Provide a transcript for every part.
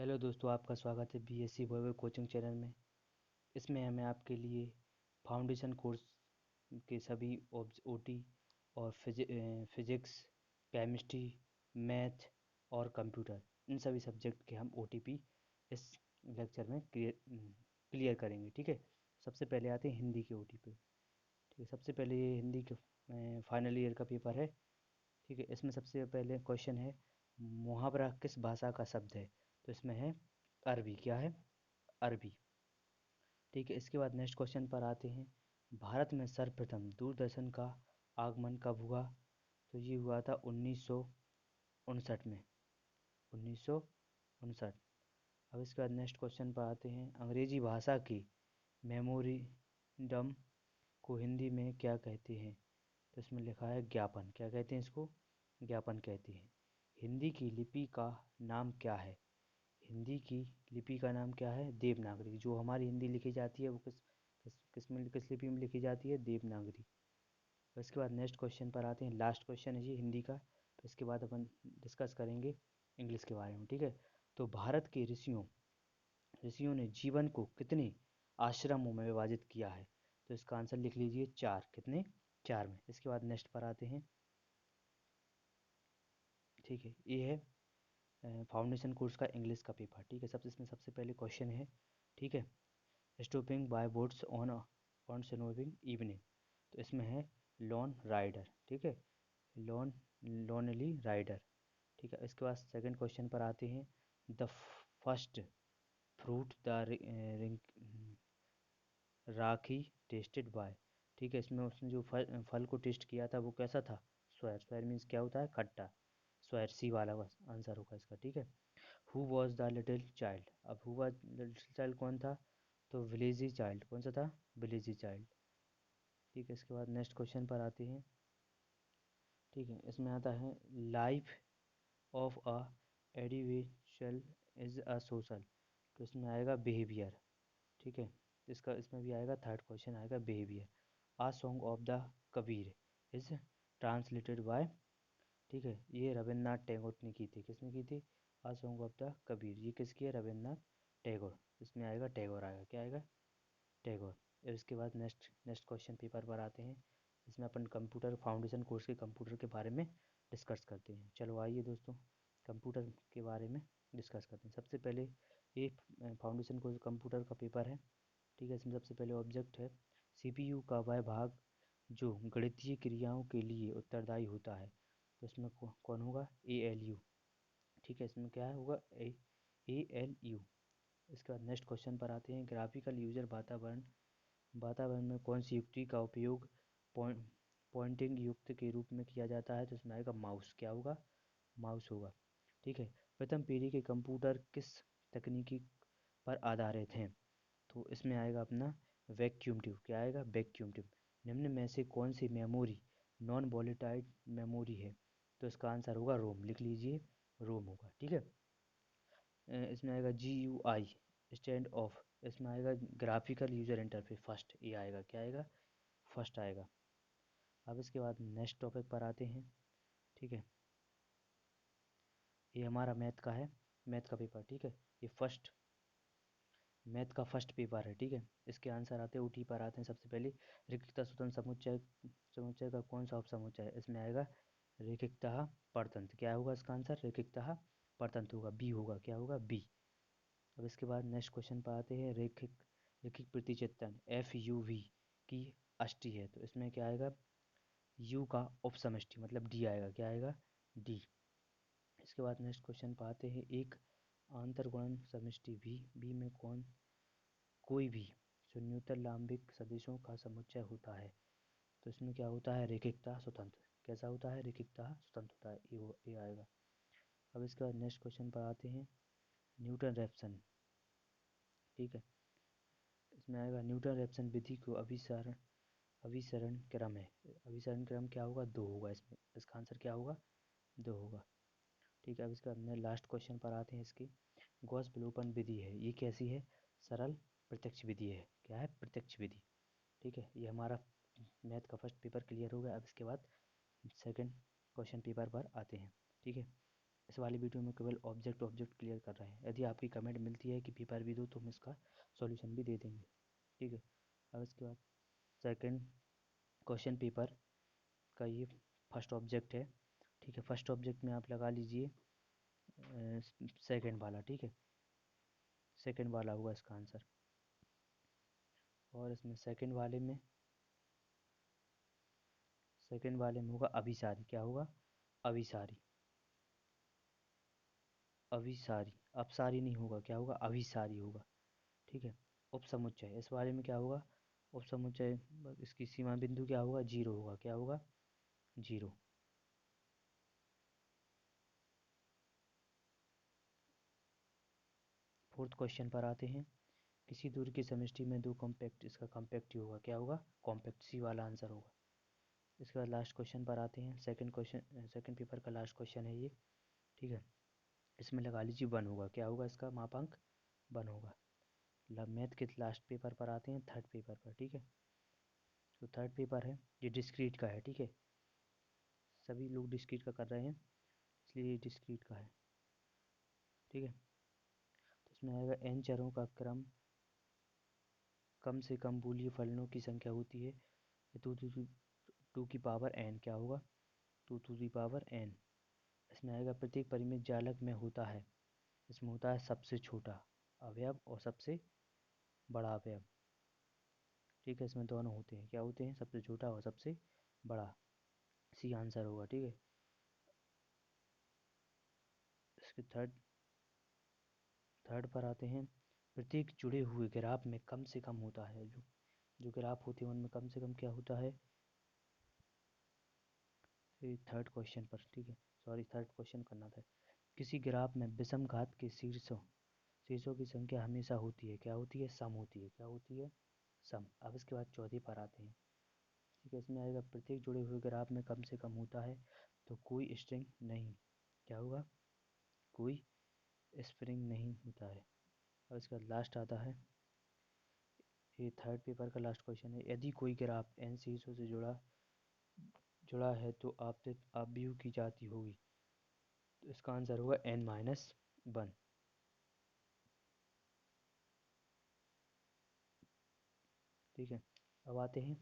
Hello दोस्तों, आपका स्वागत है बीएससी वैभव कोचिंग चैनल में। इसमें मैं आपके लिए फाउंडेशन कोर्स के सभी ओटी और फिजिक्स, केमिस्ट्री, मैथ और कंप्यूटर, इन सभी सब्जेक्ट के हम ओटीपी इस लेक्चर में क्लियर करेंगे। ठीक है, सबसे पहले आते हैं हिंदी के ओटी पे। ठीक है, सबसे पहले ये हिंदी के फाइनल ईयर का पेपर है। ठीक है, इसमें सबसे पहले क्वेश्चन है, मुहावरा किस भाषा का शब्द है? तो इसमें है अरबी। क्या है? अरबी। ठीक है, इसके बाद नेक्स्ट क्वेश्चन पर आते हैं, भारत में सर्वप्रथम दूरदर्शन का आगमन कब हुआ? तो ये हुआ था 1959 में। 1959। अब इसके बाद नेक्स्ट क्वेश्चन पर आते हैं, अंग्रेजी भाषा की मेमोरेंडम को हिंदी में क्या कहते हैं? तो इसमें लिखा है ज्ञापन। क्या कहते हैं इसको? ज्ञापन कहते हैं। हिंदी की लिपि का नाम क्या है? हिंदी की लिपि का नाम क्या है? देवनागरी। जो हमारी हिंदी लिखी जाती है वो किस लिपि में लिखी जाती है? देवनागरी। इसके बाद नेक्स्ट क्वेश्चन पर आते हैं, लास्ट क्वेश्चन है ये हिंदी का। तो इसके बाद अपन डिस्कस करेंगे इंग्लिश के बारे में। ठीक है, तो भारत के ऋषियों ने जीवन को कितने आश्रमों में विभाजित किया है? तो इसका आंसर लिख लीजिए 4। कितने? 4 में। इसके बाद नेक्स्ट पर आते हैं। ठीक है, ये है फाउंडेशन कोर्स का इंग्लिश का पेपर। ठीक है, इसमें सबसे पहले क्वेश्चन है। ठीक है, stopping by boats on snowing evening. तो इसमें है लॉन राइडर। ठीक है, लॉन लोनली राइडर। ठीक है, इसके बाद सेकंड क्वेश्चन पर आते हैं, the first fruit the rakhi tested by. ठीक है, इसमें उसने जो फल को टेस्ट किया था वो कैसा था? स्वेर। स्वेर मीन्स क्या होता है? खट्टा। स्वेर सी वाला आंसर होगा इसका। ठीक है, who was the little child. अब हु वॉज लिटिल चाइल्ड कौन था? तो विलेजी चाइल्ड। कौन सा था? विलेजी चाइल्ड। ठीक है, इसके बाद नेक्स्ट क्वेश्चन पर आते हैं। ठीक है, इसमें आता है, life of a individual is a social. तो इसमें आएगा बिहेवियर। ठीक है, इसमें भी आएगा, थर्ड क्वेश्चन आएगा behaviour. Uh song of the Kabir is translated bye. ठीक है, ये रविन्द्रनाथ टैगोर ने की थी। किसने की थी? आ सॉन्ग ऑफ द कबीर, ये किसकी है? रविन्द्रनाथ टैगोर। इसमें आएगा टैगोर, आएगा क्या आएगा? टैगोर। और इसके बाद नेक्स्ट नेक्स्ट क्वेश्चन पेपर पर आते हैं। इसमें अपन कंप्यूटर फाउंडेशन कोर्स के कंप्यूटर के बारे में डिस्कस करते हैं। चलो आइए दोस्तों, कंप्यूटर के बारे में डिस्कस करते हैं। सबसे पहले ये फाउंडेशन कोर्स कंप्यूटर का पेपर है। ठीक है, इसमें सबसे पहले ऑब्जेक्ट है, सीपीयू का वह भाग जो गणितीय क्रियाओं के लिए उत्तरदायी होता है। तो इसमें कौन होगा? एएलयू। ठीक है, इसमें क्या होगा? एएलयू। इसके बाद नेक्स्ट क्वेश्चन पर आते हैं, ग्राफिकल यूजर वातावरण वातावरण में कौन सी युक्ति का उपयोग पॉइंटिंग युक्त के रूप में किया जाता है? तो इसमें आएगा माउस। क्या होगा? माउस होगा। ठीक है, प्रथम पीढ़ी के कंप्यूटर किस तकनीकी पर आधारित हैं? तो इसमें आएगा अपना वैक्यूम ट्यूब। क्या आएगा? Vacuum tube. निम्न में से कौन सी मेमोरी नॉन वॉलेटाइल मेमोरी है? तो इसका आंसर होगा रोम। लिख लीजिए, रोम होगा। ठीक है, इसमें आएगा GUI स्टैंड ऑफ। इसमें आएगा ग्राफिकल यूजर इंटरफेस फर्स्ट। ये आएगा, क्या आएगा? फर्स्ट आएगा। अब इसके बाद नेक्स्ट टॉपिक पर आते हैं। ठीक है, ये हमारा मैथ का है, मैथ का पेपर। ठीक है, ये मैथ का फर्स्ट पेपर है। ठीक है, इसके आंसर आते हैं, ऊटी पर आते हैं। सबसे पहले रिक्तता स्वतंत्र समुच्चय समुच्चय का कौन सा उपसमुच्चय है? इसमें आएगा रेखिकतः परतंत्र। क्या होगा इसका आंसर? रेखिकतः परतंत्र होगा, बी होगा। क्या होगा? बी। अब इसके बाद नेक्स्ट क्वेश्चन पर आते हैं, रेखिक रेखिक प्रतिचित्रण FUV की अष्टी है। तो इसमें क्या आएगा? यू का उपसमष्टि मतलब डी आएगा। क्या आएगा? डी। इसके बाद नेक्स्ट क्वेश्चन पर आते हैं, एक आंतरगुणन समष्टि बी में कोई भी शून्योत्तर लांबिक सदिशों का समुच्चय होता है। तो इसमें क्या होता है? रेखिकता स्वतंत्र। कैसा होता है? रेखिकता स्वतंत्र होता है। ये आएगा। अब इसके बाद नेक्स्ट क्वेश्चन पर आते हैं, न्यूटन रेफसन। ठीक है, इसमें आएगा न्यूटन रेफसन विधि को अभिसरण क्रम है। अभिसरण क्रम क्या होगा? 2 होगा। इसमें इसका आंसर क्या होगा? 2 होगा। ठीक है, अब इसके बाद लास्ट क्वेश्चन पर आते हैं, इसकी गॉस विलोपन विधि है, ये कैसी है? सरल प्रत्यक्ष विधि है। क्या है? प्रत्यक्ष विधि। ठीक है, ये हमारा मैथ का फर्स्ट पेपर क्लियर हो गया। अब इसके बाद सेकंड क्वेश्चन पेपर पर आते हैं। ठीक है, इस वाली वीडियो में केवल ऑब्जेक्ट ऑब्जेक्ट क्लियर कर रहे हैं। यदि आपकी कमेंट मिलती है कि पेपर भी दो तो हम इसका सॉल्यूशन भी दे देंगे, ठीक है। अब इसके बाद सेकंड क्वेश्चन पेपर का ये फर्स्ट ऑब्जेक्ट है, ठीक है। फर्स्ट ऑब्जेक्ट में आप लगा लीजिए सेकंड वाला, ठीक है। सेकंड वाला होगा इसका आंसर। और इसमें सेकंड वाले में होगा अभिसारी। क्या होगा? अभिसारी। अभिसारी, अपसारी नहीं होगा, क्या होगा? अभिसारी होगा, ठीक है। उपसमुच्चय, इस बारे में क्या होगा? उपसमुच्चय, इसकी सीमा बिंदु क्या होगा? जीरो होगा। क्या होगा? जीरो। फोर्थ क्वेश्चन पर आते हैं। किसी दूर की समष्टि में दो कॉम्पैक्ट, इसका कॉम्पैक्ट ही होगा। क्या होगा? कॉम्पैक्ट, सी वाला आंसर होगा। इसके बाद लास्ट क्वेश्चन पर आते हैं। सेकंड पेपर का लास्ट क्वेश्चन है ये, ठीक है। इसमें लगा लीजिए 1 होगा। क्या होगा इसका मापांक? 1 होगा। मैथ के लास्ट पेपर पर आते हैं, थर्ड पेपर पर, ठीक है। तो थर्ड पेपर है ये डिस्क्रीट का है, ठीक है। सभी लोग डिस्क्रीट का कर रहे हैं, इसलिए ये डिस्क्रीट का है, ठीक है। तो इसमें आएगा n चरों का क्रम कम से कम बूलियन फलनों की संख्या होती है टू की पावर n। क्या होगा? To the power n। इसमें आएगा प्रत्येक परिमित जालक में होता है, इसमें होता है सबसे छोटा अवयव और सबसे बड़ा अवयव, ठीक है। इसमें दोनों होते हैं। क्या होते हैं? सबसे छोटा और सबसे बड़ा, सी आंसर होगा, ठीक है। इसके थर्ड पर आते हैं। प्रत्येक जुड़े हुए ग्राफ में कम से कम होता है, जो ग्राफ होते हैं उनमें कम से कम क्या होता है? थर्ड क्वेश्चन पर, ठीक है। सॉरी, थर्ड क्वेश्चन करना था। किसी ग्राफ में विषम घात के शीर्षों की संख्या हमेशा होती है। क्या होती है? सम होती है। क्या होती है? सम। अब इसके बाद चौथे पर आते हैं, ठीक है। इसमें आएगा प्रत्येक जुड़े हुए ग्राफ में कम से कम होता है तो कोई स्ट्रिंग नहीं। क्या होगा? कोई स्प्रिंग नहीं होता है। और इसका लास्ट आता है, ये थर्ड पेपर का लास्ट क्वेश्चन है। यदि कोई ग्राफ n शीर्षों से जुड़ा है तो आप व्यू की जाती होगी, तो इसका आंसर होगा n-1, ठीक है। अब आते हैं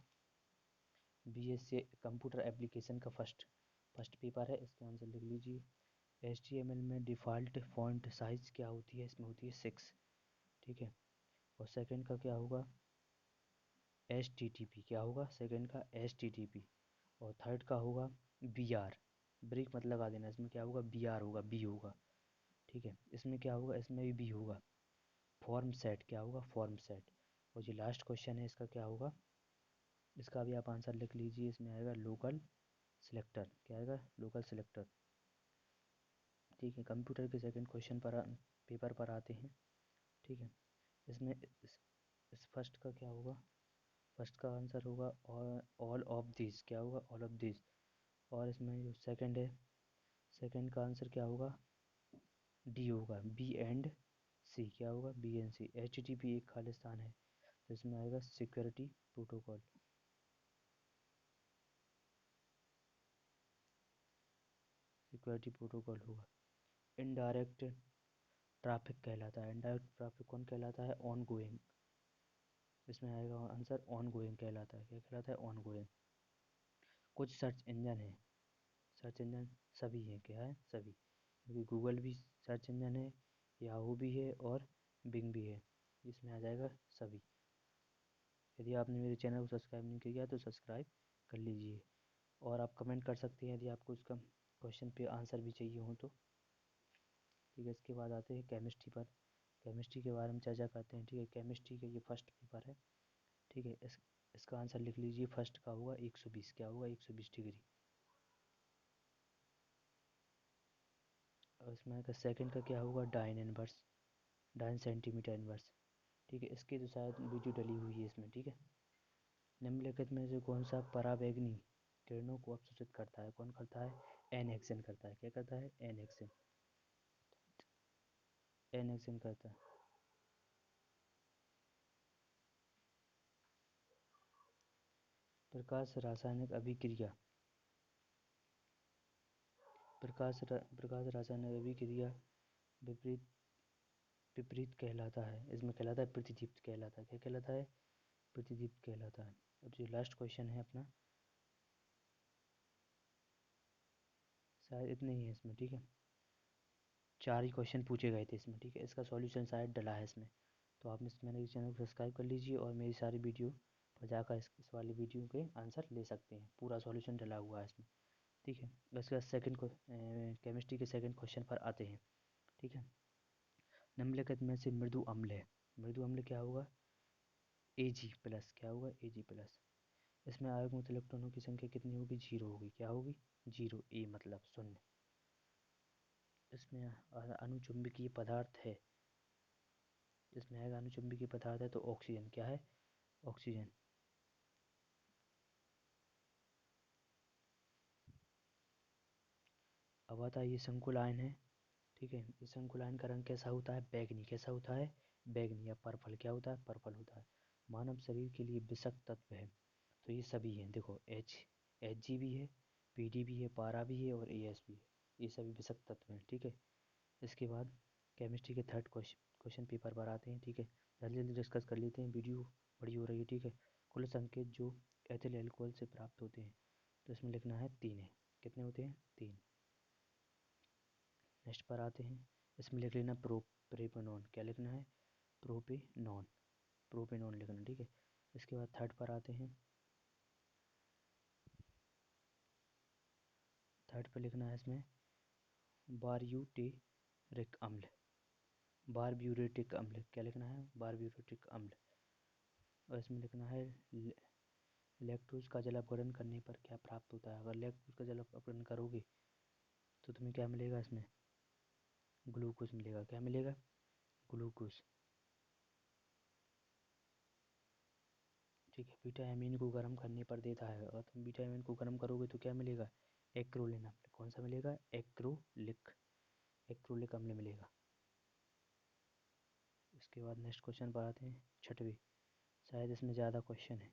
BSc कंप्यूटर एप्लीकेशन का फर्स्ट पेपर है, इसका आंसर लिख लीजिए। HTML में डिफ़ॉल्ट फॉन्ट साइज क्या होती है? इसमें होती है 6, ठीक है। और सेकंड का क्या होगा? HTTP। क्या होगा सेकंड का? HTTP। और थर्ड का होगा BR। ब्रेक मत लगा देना, इसमें क्या होगा? BR होगा, बी होगा, ठीक है। इसमें क्या होगा? इसमें भी बी होगा। Form set. क्या होगा? Form set. और जो लास्ट क्वेश्चन है इसका क्या होगा? इसका भी आप आंसर लिख लीजिए। इसमें आएगा लोकल सिलेक्टर। क्या आएगा? लोकल सिलेक्टर, ठीक है। कंप्यूटर के सेकंड क्वेश्चन पर पेपर पर आते हैं, ठीक है। इसमें इस फर्स्ट का क्या होगा? फर्स्ट का आंसर होगा ऑल ऑफ दिस। क्या होगा? All of this. और इसमें जो सेकंड है, सेकंड का आंसर क्या होगा? डी होगा, बी एंड सी। क्या होगा? B and C. HTTP एक खालिस्तान है, तो इसमें आएगा सिक्योरिटी प्रोटोकॉल। सिक्योरिटी प्रोटोकॉल होगा। इनडायरेक्ट ट्रैफिक कहलाता है। इनडायरेक्ट ट्रैफिक कौन कहलाता है? On going. इसमें आएगा आंसर ऑन गोइंग कहलाता है। क्या कहलाता है? On going. कुछ सर्च इंजन है, सर्च इंजन सभी हैं। क्या है? सभी, क्योंकि गूगल भी सर्च इंजन है, याहू भी है और बिंग भी है। इसमें आ जाएगा सभी। यदि आपने मेरे चैनल को सब्सक्राइब नहीं किया तो सब्सक्राइब कर लीजिए। और आप कमेंट कर सकते हैं यदि आपको इसका क्वेश्चन पे आंसर भी चाहिए हो तो, ठीक है। इसके बाद आते हैं केमिस्ट्री पर। केमिस्ट्री के बारे में चर्चा करते हैं, ठीक है। केमिस्ट्री का ये फर्स्ट पेपर है, ठीक है। इसका आंसर लिख लीजिए। फर्स्ट का होगा 120। क्या होगा? 120 डिग्री। और इसमें का सेकंड का क्या होगा? Dyne inverse, dyne centimetre inverse, ठीक है। इसकी तो शायद वीडियो डली हुई है इसमें, ठीक है। निम्नलिखित में से कौन सा पराबैंगनी किरणों को अवशोषित करता है? कौन करता है? एन एक्सन करता है। क्या करता है? N action. एन एक्सन करता है। प्रकाश रासायनिक अभिक्रिया प्रकाश रासायन रवि क्रिया विपरीत विपरीत कहलाता है, इसमें कहलाता है प्रतिदीप्त कहलाता है। क्या कहलाता है? प्रतिदीप्त कहलाता है। अब जो लास्ट क्वेश्चन है अपना, शायद इतने ही है इसमें, ठीक है। 4 ही क्वेश्चन पूछे गए थे इसमें, ठीक है। इसका सॉल्यूशन शायद डला है इसमें, तो आप मेरे चैनल को सब्सक्राइब कर लीजिए और मेरी सारी वीडियो पर जाकर इस वाली वीडियो के आंसर ले सकते हैं। पूरा सॉल्यूशन डला हुआ है इसमें, ठीक है। उसके बाद केमिस्ट्री के सेकंड क्वेश्चन पर आते हैं, ठीक है। निम्नलिखित में से मृदु अम्ल है, मृदु अम्ल क्या होगा? Ag+, क्या होगा? Ag+। इसमें आयु मुक्त इलेक्ट्रॉनों की संख्या कितनी होगी? 0 होगी। क्या होगी? 0, A मतलब शून्य। इसमें अनुचुंबकीय पदार्थ है, इसमें आएगा अनुचुंबकीय पदार्थ है तो ऑक्सीजन। क्या है? ऑक्सीजन। अब आता है ये शंकुल आयन है, ठीक है। ये शंकुल आयन का रंग कैसा होता है? बैगनी। कैसा होता है? बैगनी या पर्पल। क्या होता है? पर्पल होता है। मानव शरीर के लिए विषक तत्व है, तो ये सभी हैं, देखो Hg भी है, Pd भी है, पारा भी है और As भी है, ये सभी विषक तत्व हैं, ठीक है। इसके बाद केमिस्ट्री के थर्ड क्वेश्चन पेपर पर आते हैं, ठीक है। जल्दी जल्दी डिस्कस कर लेते हैं, वीडियो बड़ी हो रही है, ठीक है। कुल संकेत जो एथिल एल्कोहल से प्राप्त होते हैं, तो इसमें लिखना है 3 है। कितने होते हैं? 3। नेक्स्ट पर आते हैं, इसमें लिख लेना प्रोपेनॉन। क्या लिखना है? प्रोपेनॉन, प्रोपेनॉन लिखना, ठीक है। इसके बाद थर्ड पर आते हैं, थर्ड पर लिखना है इसमें बारब्यूटेरिक अम्ल, बारब्यूरेटिक अम्ल। क्या लिखना है? बारब्यूरेटिक अम्ल। और इसमें लिखना है लैक्टोज का जल अपघटन करने पर क्या प्राप्त होता है? अगर लैक्टोज का जल अपघटन करोगे तो तुम्हें क्या मिलेगा? इसमें ग्लूकोज मिलेगा। क्या मिलेगा? ग्लूकोज, ठीक है। बीटा एमीन को गर्म करने पर देता है, अगर तुम बीटा एमीन को गर्म करोगे तो क्या मिलेगा? एक्रोलिन अम्ल। कौन सा मिलेगा? एक्रोलिक, एक्रोलिक अम्ल मिलेगा। इसके बाद नेक्स्ट क्वेश्चन पर आते हैं, छठवीं, शायद इसमें ज़्यादा क्वेश्चन है।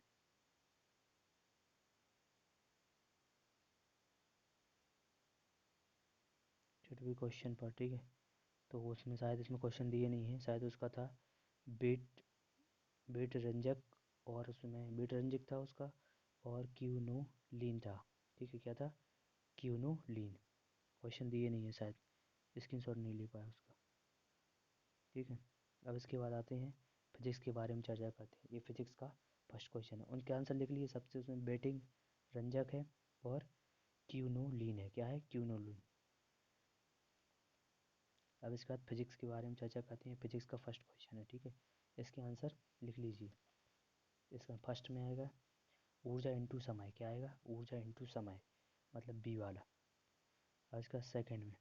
छठवीं क्वेश्चन पर, ठीक है। तो उसमें शायद इसमें क्वेश्चन दिए नहीं है, शायद उसका था बीट बीट रंजक, और उसमें बीट रंजक था उसका, और क्यूनोलीन था, ठीक है। क्या था? क्यूनोलीन। क्वेश्चन दिए नहीं है शायद, स्क्रीनशॉट नहीं ले पाया उसका, ठीक है। अब इसके बाद आते हैं फिजिक्स के बारे में चर्चा करते हैं। ये फिजिक्स का फर्स्ट क्वेश्चन है, उनके आंसर लिख लिए सबसे। उसमें बेटिंग रंजक है और क्यूनोलीन है। क्या है? क्यूनोलीन। अब इसके बाद फिजिक्स के बारे में चर्चा करते हैं। फिजिक्स का फर्स्ट क्वेश्चन है, ठीक है। इसके आंसर लिख लीजिए। इसका फर्स्ट में आएगा ऊर्जा इंटू समय। क्या आएगा? ऊर्जा इंटू समय, मतलब बी वाला। और इसका सेकंड में,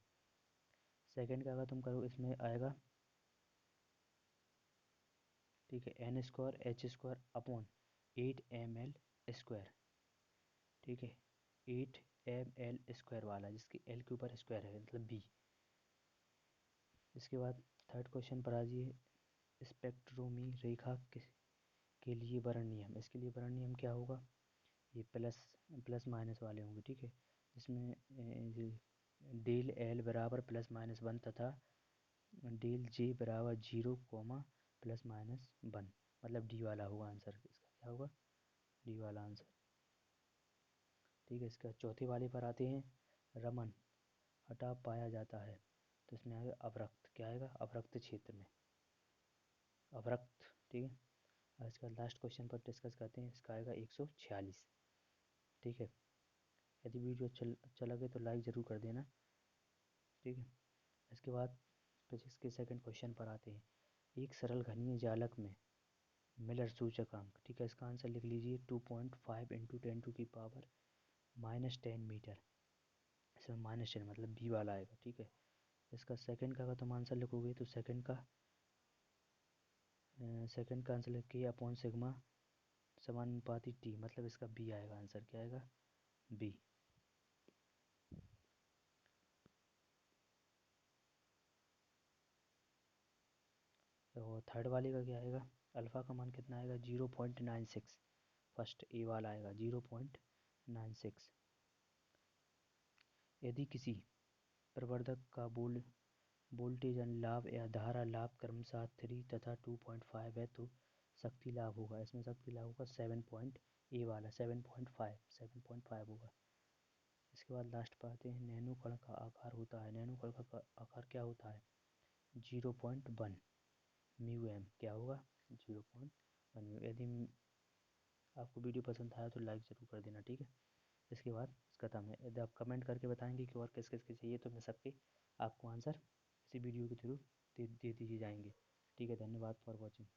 सेकंड का अगर तुम करो, इसमें आएगा, ठीक है, n² h² अपॉन 8 ml², ठीक है। 8 ml² वाला, जिसकी एल के ऊपर स्क्वायर है, मतलब बी। इसके बाद थर्ड क्वेश्चन पर आ जाइए, स्पेक्ट्रोमी रेखा के लिए वर्ण नियम। इसके लिए वर्ण नियम क्या होगा? ये प्लस प्लस माइनस वाले होंगे, ठीक है। जिसमें डेल एल बराबर +-1 तथा डेल जे बराबर 0, +-1, मतलब डी वाला होगा आंसर। इसका क्या होगा? डी वाला आंसर, ठीक है। इसका चौथे वाले पर आते हैं, रमन हटा पाया जाता है, तो इसमें आएगा अवरक्त। क्या आएगा? अवरक्त क्षेत्र में, अवरक्त, ठीक है। आज का लास्ट क्वेश्चन पर डिस्कस करते हैं, इसका आएगा 146, ठीक है। यदि वीडियो अच्छा लगे तो लाइक ज़रूर कर देना, ठीक है। इसके बाद फिजिक्स के सेकंड क्वेश्चन पर आते हैं, एक सरल घनीय जालक में मिलर सूचकांक, ठीक है। इसका आंसर लिख लीजिए 2.5 × 10⁻⁻10 मीटर। इसमें -10 मतलब बी वाला आएगा, ठीक है। इसका सेकंड का अगर तुम आंसर लिखोगे तो सेकंड का आंसर लिख के अपॉन सिग्मा समानुपाती टी, मतलब इसका बी आएगा आंसर। क्या आएगा? बी। तो थर्ड वाले का क्या आएगा? अल्फ़ा का मान कितना आएगा? 0.96, फर्स्ट ए वाला आएगा 0.96। यदि किसी प्रवर्धक का वोल्टेज लाभ या धारा लाभ क्रमशः 3 तथा 2.5 है तो शक्ति लाभ होगा, इसमें शक्ति लाभ होगा 7.5 होगा। इसके बाद लास्ट पर आते हैं, नैनो कण का आकार होता है। नैनो कण का आकार क्या होता है? 0.1 म्यू एम। क्या होगा? 0.1 म्यू। यदि आपको वीडियो पसंद आया तो लाइक ज़रूर कर देना, ठीक है। इसके बाद खत्म है। यदि आप कमेंट करके बताएंगे कि और किस किस के चाहिए तो मैं सबके आपको आंसर इसी वीडियो के थ्रू दे दिए जाएंगे, ठीक है। धन्यवाद फॉर वॉचिंग।